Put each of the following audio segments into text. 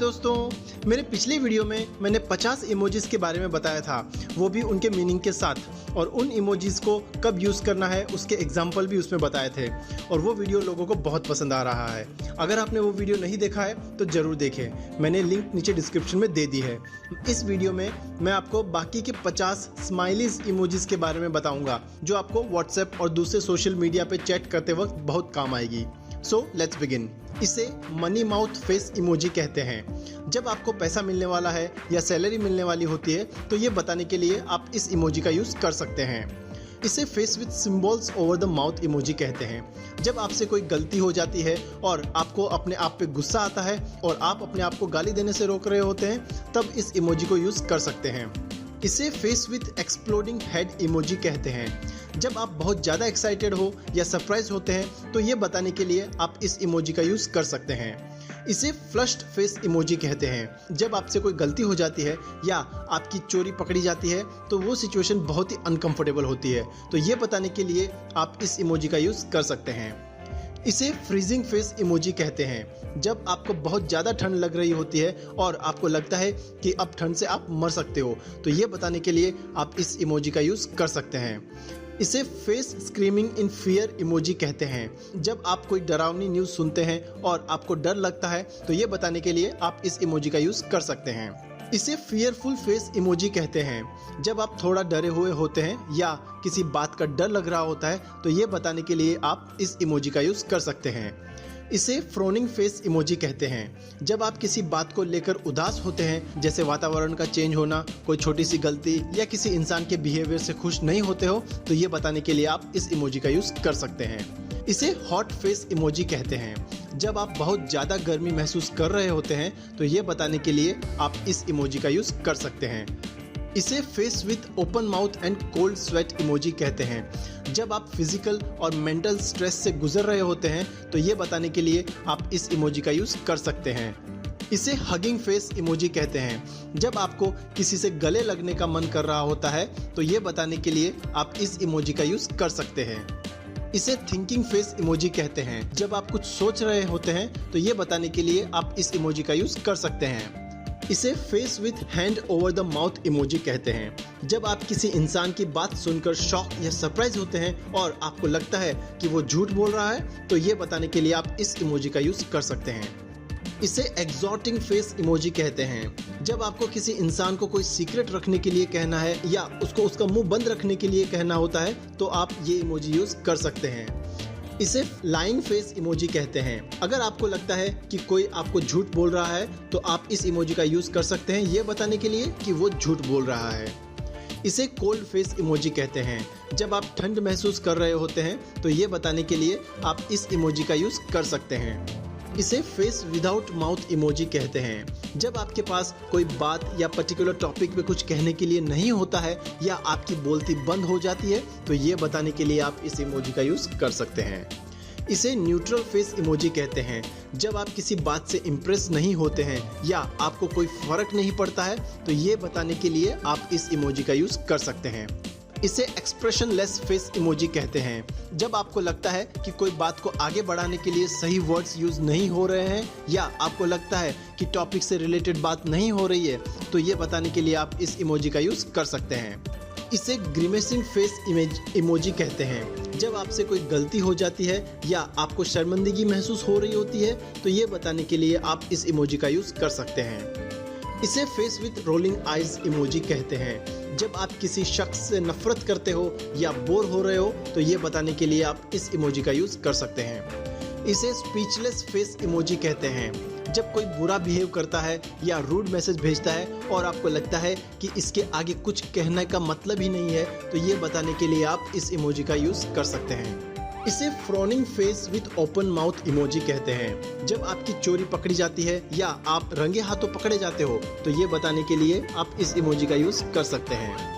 दोस्तों, मेरे पिछले वीडियो में मैंने 50 इमोजीज के बारे में बताया था, वो भी उनके मीनिंग के साथ, और उन इमोजीज को कब यूज़ करना है उसके एग्जाम्पल भी उसमें बताए थे, और वो वीडियो लोगों को बहुत पसंद आ रहा है। अगर आपने वो वीडियो नहीं देखा है तो ज़रूर देखें, मैंने लिंक नीचे डिस्क्रिप्शन में दे दी है। इस वीडियो में मैं आपको बाकी के 50 स्माइलीज इमोजीज के बारे में बताऊँगा जो आपको व्हाट्सएप और दूसरे सोशल मीडिया पर चैट करते वक्त बहुत काम आएगी। So let's begin. इसे मनी माउथ फेस इमोजी कहते हैं। जब आपको पैसा मिलने वाला है या सैलरी मिलने वाली होती है तो ये बताने के लिए आप इस इमोजी का यूज़ कर सकते हैं। इसे face with symbols over the mouth emoji कहते हैं। जब आपसे कोई गलती हो जाती है और आपको अपने आप पे गुस्सा आता है और आप अपने आप को गाली देने से रोक रहे होते हैं, तब इस इमोजी को यूज़ कर सकते हैं। इसे face with exploding head emoji कहते हैं। जब आप बहुत ज़्यादा एक्साइटेड हो या सरप्राइज होते हैं तो ये बताने के लिए आप इस इमोजी का यूज़ कर सकते हैं। इसे फ्लश्ड फेस इमोजी कहते हैं। जब आपसे कोई गलती हो जाती है या आपकी चोरी पकड़ी जाती है तो वो सिचुएशन बहुत ही अनकंफर्टेबल होती है, तो ये बताने के लिए आप इस इमोजी का यूज़ कर सकते हैं। इसे फ्रीजिंग फेस इमोजी कहते हैं। जब आपको बहुत ज़्यादा ठंड लग रही होती है और आपको लगता है कि अब ठंड से आप मर सकते हो, तो ये बताने के लिए आप इस इमोजी का यूज़ कर सकते हैं। इसे फेस स्क्रीमिंग इन फियर इमोजी कहते हैं। जब आप कोई डरावनी न्यूज़ सुनते हैं और आपको डर लगता है तो ये बताने के लिए आप इस इमोजी का यूज़ कर सकते हैं। इसे फियरफुल फेस इमोजी कहते हैं। जब आप थोड़ा डरे हुए होते हैं या किसी बात का डर लग रहा होता है तो ये बताने के लिए आप इस इमोजी का यूज़ कर सकते हैं। इसे फ्रोनिंग फेस इमोजी कहते हैं। जब आप किसी बात को लेकर उदास होते हैं, जैसे वातावरण का चेंज होना, कोई छोटी सी गलती या किसी इंसान के बिहेवियर से खुश नहीं होते हो, तो ये बताने के लिए आप इस इमोजी का यूज़ कर सकते हैं। इसे हॉट फेस इमोजी कहते हैं। जब आप बहुत ज़्यादा गर्मी महसूस कर रहे होते हैं तो ये बताने के लिए आप इस इमोजी का यूज़ कर सकते हैं। इसे face with open mouth and cold sweat emoji कहते हैं। जब आप फिजिकल और मेंटल स्ट्रेस से गुजर रहे होते हैं तो ये बताने के लिए आप इस इमोजी का यूज़ कर सकते हैं। इसे हगिंग फेस इमोजी कहते हैं। जब आपको किसी से गले लगने का मन कर रहा होता है तो ये बताने के लिए आप इस इमोजी का यूज़ कर सकते हैं। इसे थिंकिंग फेस इमोजी कहते हैं। जब आप कुछ सोच रहे होते हैं तो ये बताने के लिए आप इस इमोजी का यूज़ कर सकते हैं। इसे face with hand over the mouth emoji कहते हैं। जब आप किसी इंसान की बात सुनकर शॉक या सरप्राइज होते हैं और आपको लगता है कि वो झूठ बोल रहा है, तो ये बताने के लिए आप इस इमोजी का यूज़ कर सकते हैं। इसे एग्जॉटिंग फेस इमोजी कहते हैं। जब आपको किसी इंसान को कोई सीक्रेट रखने के लिए कहना है या उसको उसका मुंह बंद रखने के लिए कहना होता है तो आप ये इमोजी यूज़ कर सकते हैं। इसे लाइंग फेस इमोजी कहते हैं। अगर आपको लगता है कि कोई आपको झूठ बोल रहा है तो आप इस इमोजी का यूज़ कर सकते हैं, ये बताने के लिए कि वो झूठ बोल रहा है। इसे कोल्ड फेस इमोजी कहते हैं। जब आप ठंड महसूस कर रहे होते हैं तो ये बताने के लिए आप इस इमोजी का यूज़ कर सकते हैं। इसे फेस विदाउट माउथ इमोजी कहते हैं। जब आपके पास कोई बात या पर्टिकुलर टॉपिक पे कुछ कहने के लिए नहीं होता है या आपकी बोलती बंद हो जाती है तो ये बताने के लिए आप इस इमोजी का यूज़ कर सकते हैं। इसे न्यूट्रल फेस इमोजी कहते हैं। जब आप किसी बात से इम्प्रेस नहीं होते हैं या आपको कोई फर्क नहीं पड़ता है तो ये बताने के लिए आप इस इमोजी का यूज़ कर सकते हैं। इसे एक्सप्रेशन लेस फेस इमोजी कहते हैं। जब आपको लगता है कि कोई बात को आगे बढ़ाने के लिए सही वर्ड्स यूज़ नहीं हो रहे हैं या आपको लगता है कि टॉपिक से रिलेटेड बात नहीं हो रही है तो ये बताने के लिए आप इस इमोजी का यूज़ कर सकते हैं। इसे ग्रिमेसिंग फेस इमोजी कहते हैं। जब आपसे कोई गलती हो जाती है या आपको शर्मिंदगी महसूस हो रही होती है तो ये बताने के लिए आप इस इमोजी का यूज़ कर सकते हैं। इसे face with rolling eyes emoji कहते हैं। जब आप किसी शख्स से नफरत करते हो या बोर हो रहे हो तो ये बताने के लिए आप इस इमोजी का यूज़ कर सकते हैं। इसे स्पीचलेस फेस इमोजी कहते हैं। जब कोई बुरा बिहेव करता है या रूड मैसेज भेजता है और आपको लगता है कि इसके आगे कुछ कहने का मतलब ही नहीं है तो ये बताने के लिए आप इस इमोजी का यूज़ कर सकते हैं। इसे frowning face with open mouth emoji कहते हैं। जब आपकी चोरी पकड़ी जाती है या आप रंगे हाथों पकड़े जाते हो तो ये बताने के लिए आप इस इमोजी का यूज़ कर सकते हैं।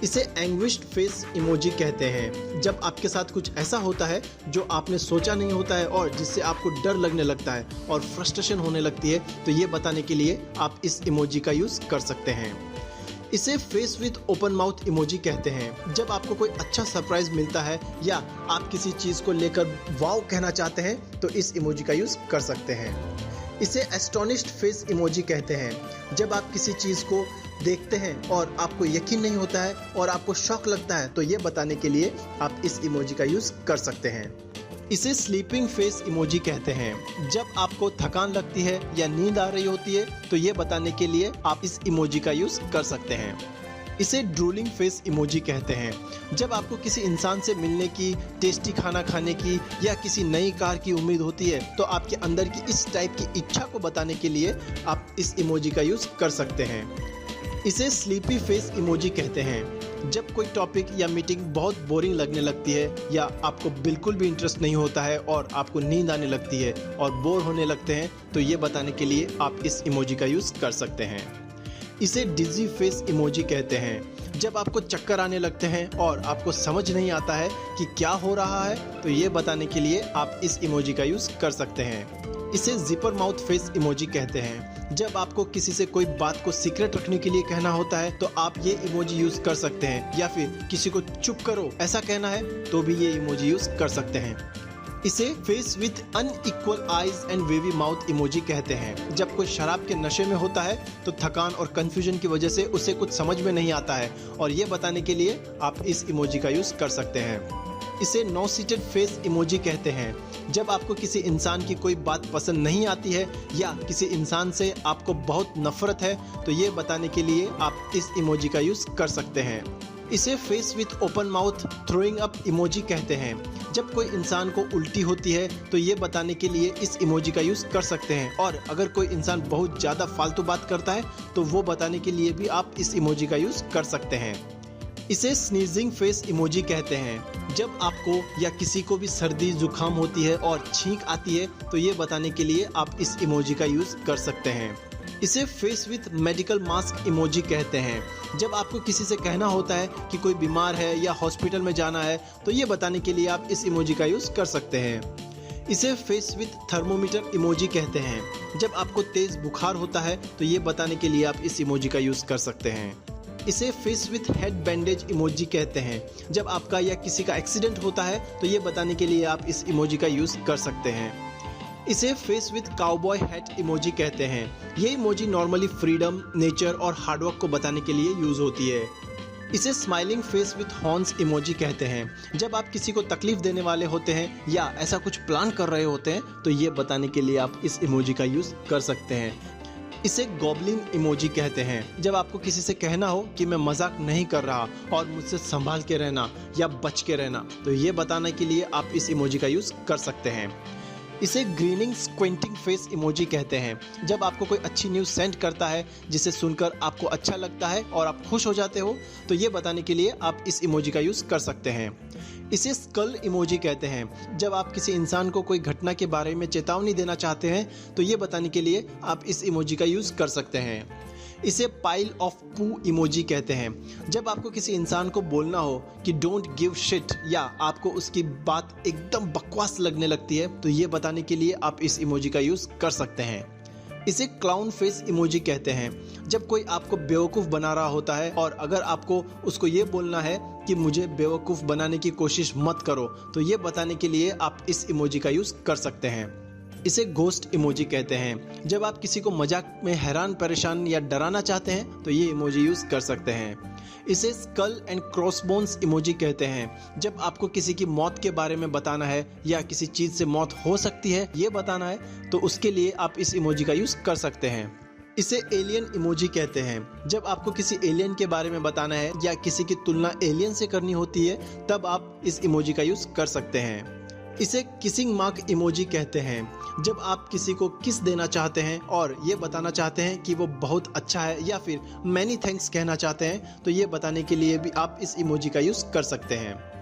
इसे एंग्विश्ड फेस इमोजी कहते हैं। जब आपके साथ कुछ ऐसा होता है जो आपने सोचा नहीं होता है और जिससे आपको डर लगने लगता है और फ्रस्ट्रेशन होने लगती है तो ये बताने के लिए आप इस इमोजी का यूज़ कर सकते हैं। इसे face with open mouth emoji कहते हैं। जब आपको कोई अच्छा सरप्राइज मिलता है या आप किसी चीज़ को लेकर वाव कहना चाहते हैं तो इस इमोजी का यूज़ कर सकते हैं। इसे एस्टोनिश्ड फेस इमोजी कहते हैं। जब आप किसी चीज़ को देखते हैं और आपको यकीन नहीं होता है और आपको शॉक लगता है तो ये बताने के लिए आप इस इमोजी का यूज़ कर सकते हैं। इसे स्लीपिंग फेस इमोजी कहते हैं। जब आपको थकान लगती है या नींद आ रही होती है तो ये बताने के लिए आप इस इमोजी का यूज़ कर सकते हैं। इसे ड्रूलिंग फेस इमोजी कहते हैं। जब आपको किसी इंसान से मिलने की, टेस्टी खाना खाने की या किसी नई कार की उम्मीद होती है तो आपके अंदर की इस टाइप की इच्छा को बताने के लिए आप इस इमोजी का यूज़ कर सकते हैं। इसे स्लीपी फेस इमोजी कहते हैं। जब कोई टॉपिक या मीटिंग बहुत बोरिंग लगने लगती है या आपको बिल्कुल भी इंटरेस्ट नहीं होता है और आपको नींद आने लगती है और बोर होने लगते हैं तो ये बताने के लिए आप इस इमोजी का यूज़ कर सकते हैं। इसे डिजी फेस इमोजी कहते हैं। जब आपको चक्कर आने लगते हैं और आपको समझ नहीं आता है कि क्या हो रहा है तो ये बताने के लिए आप इस इमोजी का यूज़ कर सकते हैं। इसे जिपर माउथ फेस इमोजी कहते हैं। जब आपको किसी से कोई बात को सीक्रेट रखने के लिए कहना होता है तो आप ये इमोजी यूज़ कर सकते हैं, या फिर किसी को चुप करो ऐसा कहना है तो भी ये इमोजी यूज़ कर सकते हैं। इसे face with unequal eyes and wavy mouth emoji कहते हैं। जब कोई शराब के नशे में होता है तो थकान और कंफ्यूजन की वजह से उसे कुछ समझ में नहीं आता है और ये बताने के लिए आप इस इमोजी का यूज़ कर सकते हैं। इसे नो सीटेड फेस इमोजी कहते हैं। जब आपको किसी इंसान की कोई बात पसंद नहीं आती है या किसी इंसान से आपको बहुत नफरत है तो ये बताने के लिए आप इस इमोजी का यूज़ कर सकते हैं। इसे face with open mouth throwing up emoji कहते हैं। जब कोई इंसान को उल्टी होती है तो ये बताने के लिए इस इमोजी का यूज़ कर सकते हैं, और अगर कोई इंसान बहुत ज़्यादा फालतू बात करता है तो वो बताने के लिए भी आप इस इमोजी का यूज़ कर सकते हैं। इसे स्नीजिंग फेस इमोजी कहते हैं। जब आपको या किसी को भी सर्दी जुकाम होती है और छींक आती है तो ये बताने के लिए आप इस इमोजी का यूज़ कर सकते हैं। इसे face with medical mask emoji कहते हैं। जब आपको किसी से कहना होता है कि कोई बीमार है या हॉस्पिटल में जाना है तो ये बताने के लिए आप इस इमोजी का यूज़ कर सकते हैं। इसे फेस विथ थर्मोमीटर इमोजी कहते हैं। जब आपको तेज़ बुखार होता है तो ये बताने के लिए आप इस इमोजी का यूज़ कर सकते हैं। इसे face with head bandage emoji कहते हैं। जब आपका या किसी का एक्सीडेंट होता है तो ये बताने के लिए आप इस इमोजी का यूज़ कर सकते हैं। इसे face with cowboy hat emoji कहते हैं। ये इमोजी नॉर्मली फ्रीडम, नेचर और हार्डवर्क को बताने के लिए यूज़ होती है। इसे smiling face with horns emoji कहते हैं। जब आप किसी को तकलीफ देने वाले होते हैं या ऐसा कुछ प्लान कर रहे होते हैं तो ये बताने के लिए आप इस इमोजी का यूज़ कर सकते हैं। इसे गॉबलिन इमोजी कहते हैं। जब आपको किसी से कहना हो कि मैं मजाक नहीं कर रहा और मुझसे संभाल के रहना या बच के रहना तो ये बताने के लिए आप इस इमोजी का यूज़ कर सकते हैं। इसे ग्रीनिंग स्क्विंटिंग फेस इमोजी कहते हैं। जब आपको कोई अच्छी न्यूज़ सेंड करता है जिसे सुनकर आपको अच्छा लगता है और आप खुश हो जाते हो तो ये बताने के लिए आप इस इमोजी का यूज़ कर सकते हैं। इसे स्कल इमोजी कहते हैं। जब आप किसी इंसान को कोई घटना के बारे में चेतावनी देना चाहते हैं तो ये बताने के लिए आप इस इमोजी का यूज़ कर सकते हैं। इसे पाइल ऑफ पू इमोजी कहते हैं। जब आपको किसी इंसान को बोलना हो कि डोंट गिव शिट या आपको उसकी बात एकदम बकवास लगने लगती है तो ये बताने के लिए आप इस इमोजी का यूज़ कर सकते हैं। इसे क्लाउन फेस इमोजी कहते हैं। जब कोई आपको बेवकूफ़ बना रहा होता है और अगर आपको उसको ये बोलना है कि मुझे बेवकूफ़ बनाने की कोशिश मत करो तो ये बताने के लिए आप इस इमोजी का यूज़ कर सकते हैं। इसे घोस्ट इमोजी कहते हैं। जब आप किसी को मजाक में हैरान, परेशान या डराना चाहते हैं तो ये इमोजी यूज़ कर सकते हैं। इसे स्कल एंड क्रॉसबोन्स इमोजी कहते हैं। जब आपको किसी की मौत के बारे में बताना है या किसी चीज़ से मौत हो सकती है ये बताना है तो उसके लिए आप इस इमोजी का यूज़ कर सकते हैं। इसे एलियन इमोजी कहते हैं। जब आपको किसी एलियन के बारे में बताना है या किसी की तुलना एलियन से करनी होती है तब आप इस इमोजी का यूज़ कर सकते हैं। इसे किसिंग मार्क इमोजी कहते हैं। जब आप किसी को किस देना चाहते हैं और ये बताना चाहते हैं कि वो बहुत अच्छा है या फिर मैनी थैंक्स कहना चाहते हैं तो ये बताने के लिए भी आप इस इमोजी का यूज़ कर सकते हैं।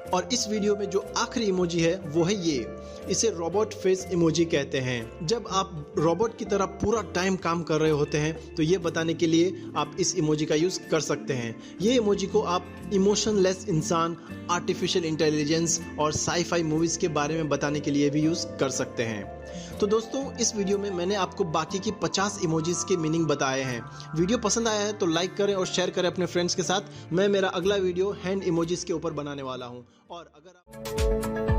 और इस वीडियो में जो आखिरी इमोजी है वो है ये, इसे रोबोट फेस इमोजी कहते हैं। जब आप रोबोट की तरह पूरा टाइम काम कर रहे होते हैं तो ये बताने के लिए आप इस इमोजी का यूज़ कर सकते हैं। ये इमोजी को आप इमोशनलेस इंसान, आर्टिफिशियल इंटेलिजेंस और साई-फाई मूवीज़ के बारे में बताने के लिए भी यूज़ कर सकते हैं। तो दोस्तों इस वीडियो में मैंने आपको बाकी की 50 इमोजीज़ के मीनिंग बताए हैं। वीडियो पसंद आया है तो लाइक करें और शेयर करें अपने फ्रेंड्स के साथ। मैं मेरा अगला वीडियो हैंड इमोजीज़ के ऊपर बनाने वाला हूँ। और अगर आप